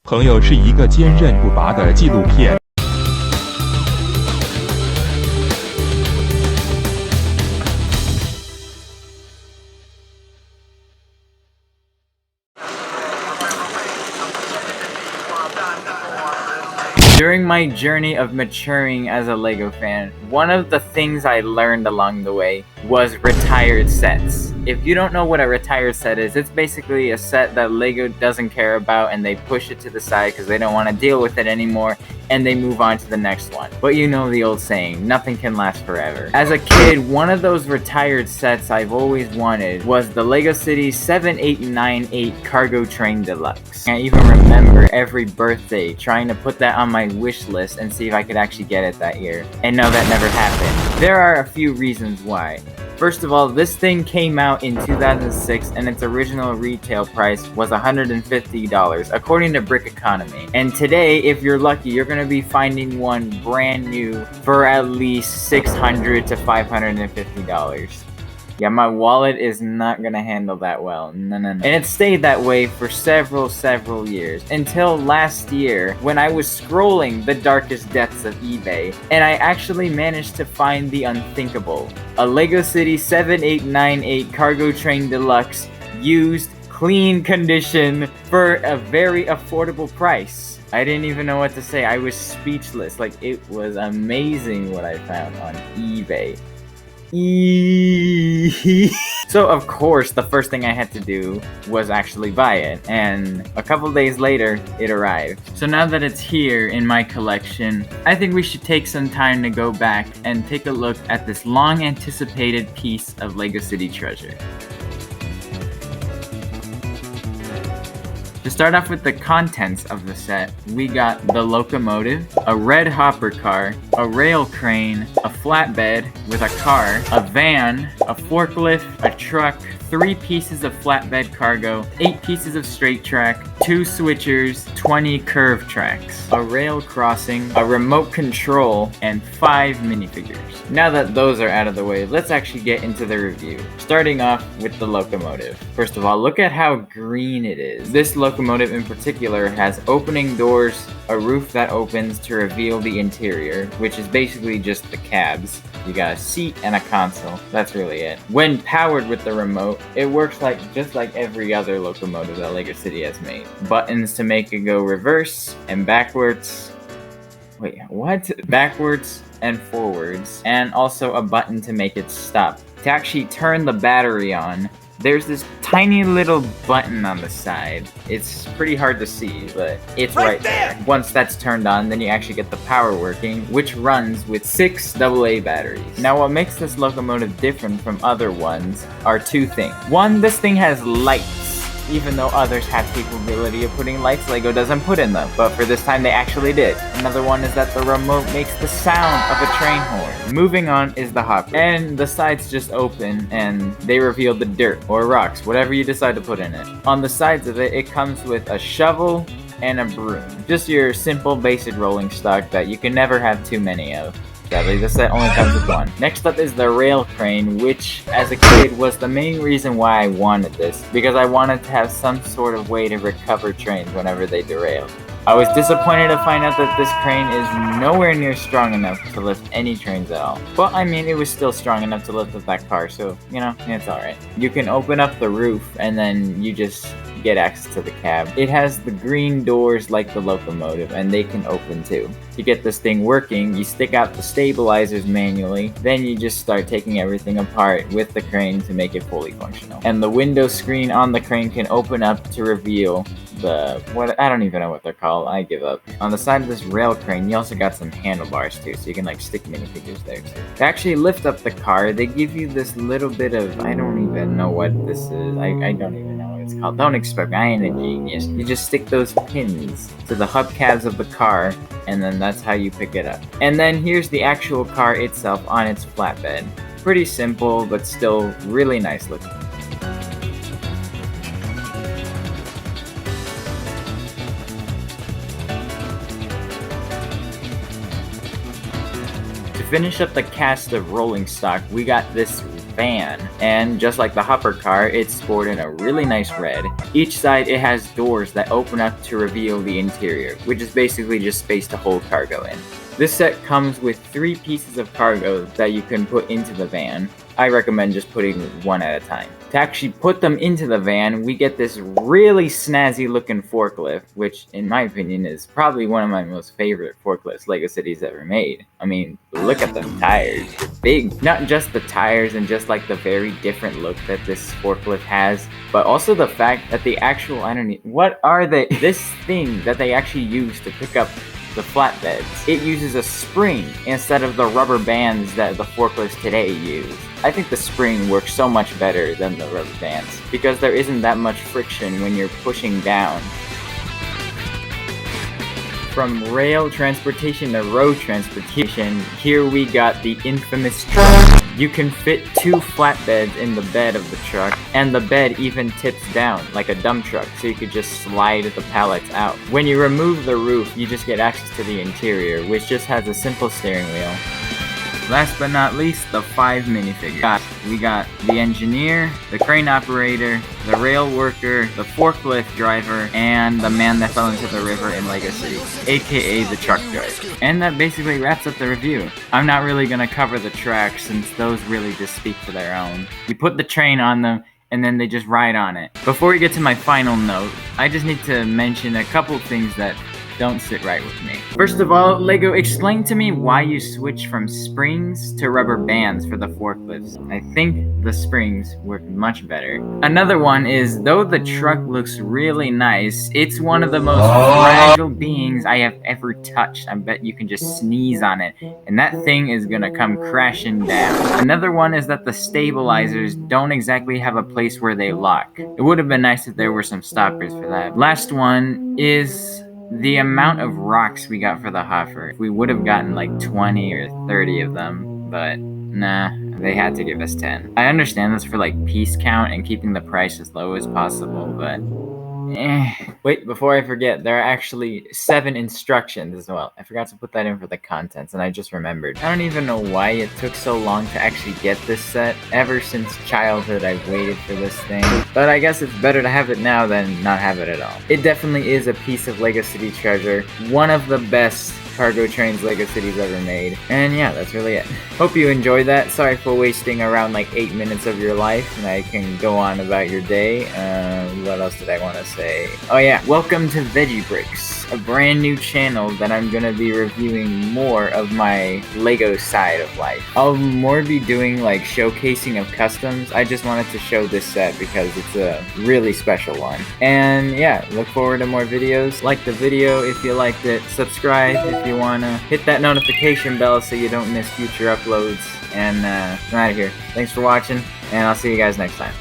朋友是一个坚韧不拔的纪录片。During my journey of maturing as a LEGO fan, one of the things I learned along the way was retired sets. If you don't know what a retired set is, it's basically a set that LEGO doesn't care about and they push it to the side because they don't want to deal with it anymore and they move on to the next one. But you know the old saying, nothing can last forever. As a kid, one of those retired sets I've always wanted was the LEGO City 7898 Cargo Train Deluxe. I even remember every birthday trying to put that on my wish list and see if I could actually get it that year. And no, that never happened. There are a few reasons why. First of all, this thing came out in 2006 and its original retail price was $150 according to Brick Economy. And today, if you're lucky, you're going to be finding one brand new for at least $600 to $550. Yeah, my wallet is not gonna handle that well. No. And it stayed that way for several years. Until last year, when I was scrolling the darkest depths of eBay, and I actually managed to find the unthinkable. A LEGO City 7898 Cargo Train Deluxe, used, clean condition, for a very affordable price. I didn't even know what to say. I was speechless. Like, it was amazing what I found on eBay. So of course the first thing I had to do was actually buy it, and a couple days later it arrived. So now that it's here in my collection, I think we should take some time to go back and take a look at this long anticipated piece of LEGO City treasure. To start off with the contents of the set, we got the locomotive, a red hopper car, a rail crane, a flatbed with a car, a van, a forklift, a truck, 3 pieces of flatbed cargo, 8 pieces of straight track, 2 switchers, 20 curve tracks, a rail crossing, a remote control, and 5 minifigures. Now that those are out of the way, let's actually get into the review. Starting off with the locomotive. First of all, look at how green it is. This locomotive in particular has opening doors, a roof that opens to reveal the interior, which is basically just the cabs. You got a seat and a console. That's really it. When powered with the remote, it works just like every other locomotive that LEGO City has made. Buttons to make it go reverse and backwards. Wait, what? Backwards and forwards. And also a button to make it stop. To actually turn the battery on, there's this tiny little button on the side. It's pretty hard to see, but it's right there. Once that's turned on, then you actually get the power working, which runs with 6 AA batteries. Now, what makes this locomotive different from other ones are 2 things. One, this thing has lights. Even though others have capability of putting lights, LEGO doesn't put in them, but for this time they actually did. Another one is that the remote makes the sound of a train horn. Moving on is the hopper, and the sides just open and they reveal the dirt or rocks, whatever you decide to put in it. On the sides of it, it comes with a shovel and a broom. Just your simple basic rolling stock that you can never have too many of. Sadly, this set only comes with 1. Next up is the rail crane, which, as a kid, was the main reason why I wanted this, because I wanted to have some sort of way to recover trains whenever they derail. I was disappointed to find out that this crane is nowhere near strong enough to lift any trains at all. But I mean, it was still strong enough to lift up that car, so, you know, it's alright. You can open up the roof, and then you just get access to the cab. It has the green doors like the locomotive, and they can open too. To get this thing working, you stick out the stabilizers manually, then you just start taking everything apart with the crane to make it fully functional. And the window screen on the crane can open up to reveal I don't even know what they're called. I give up. On the side of this rail crane, you also got some handlebars too, so you can stick minifigures there too. To actually lift up the car, they give you this little bit of, I don't even know what this is. I don't even know what it's called. Don't expect me, I ain't a genius. You just stick those pins to the hubcaps of the car, and then that's how you pick it up. And then here's the actual car itself on its flatbed. Pretty simple, but still really nice looking. To finish up the cast of rolling stock, we got this van. And just like the hopper car, it's sported a really nice red. Each side it has doors that open up to reveal the interior, which is basically just space to hold cargo in. This set comes with 3 pieces of cargo that you can put into the van. I recommend just putting one at a time. To actually put them into the van, we get this really snazzy looking forklift, which in my opinion is probably one of my most favorite forklifts LEGO City's ever made. I mean, look at the tires. They're big. Not just the tires and just like the very different look that this forklift has, but also the fact that the actual, I don't know, what are they? This thing that they actually use to pick up the flatbeds, it uses a spring instead of the rubber bands that the forklifts today use. I think the spring works so much better than the rubber bands because there isn't that much friction when you're pushing down. From rail transportation to road transportation, here we got the infamous truck. You can fit 2 flatbeds in the bed of the truck, and the bed even tips down like a dump truck, so you could just slide the pallets out. When you remove the roof, you just get access to the interior, which just has a simple steering wheel. Last but not least, the 5 minifigures. We got the engineer, the crane operator, the rail worker, the forklift driver, and the man that fell into the river in LEGO City, aka the truck driver. And that basically wraps up the review. I'm not really gonna cover the tracks since those really just speak for their own. You put the train on them, and then they just ride on it. Before we get to my final note, I just need to mention a couple things that don't sit right with me. First of all, LEGO, explain to me why you switch from springs to rubber bands for the forklifts. I think the springs work much better. Another one is, though the truck looks really nice, it's one of the most fragile beings I have ever touched. I bet you can just sneeze on it, and that thing is gonna come crashing down. Another one is that the stabilizers don't exactly have a place where they lock. It would have been nice if there were some stoppers for that. Last one is the amount of rocks we got for the hopper. We would have gotten like 20 or 30 of them, but nah, they had to give us 10. I understand this for like piece count and keeping the price as low as possible, but Wait, before I forget, there are actually 7 instructions as well. I forgot to put that in for the contents, and I just remembered. I don't even know why it took so long to actually get this set. Ever since childhood, I've waited for this thing. But I guess it's better to have it now than not have it at all. It definitely is a piece of LEGO City treasure. One of the best cargo trains LEGO City's ever made. And yeah, that's really it. Hope you enjoyed that. Sorry for wasting around like 8 minutes of your life, and I can go on about your day. What else did I want to say? Oh yeah, welcome to Veggie Bricks, a brand new channel that I'm gonna be reviewing more of my LEGO side of life. I'll more be doing like showcasing of customs. I just wanted to show this set because it's a really special one. And yeah, look forward to more videos. Like the video if you liked it, subscribe if you wanna, hit that notification bell so you don't miss future uploads, and I'm out of here. Thanks for watching, and I'll see you guys next time.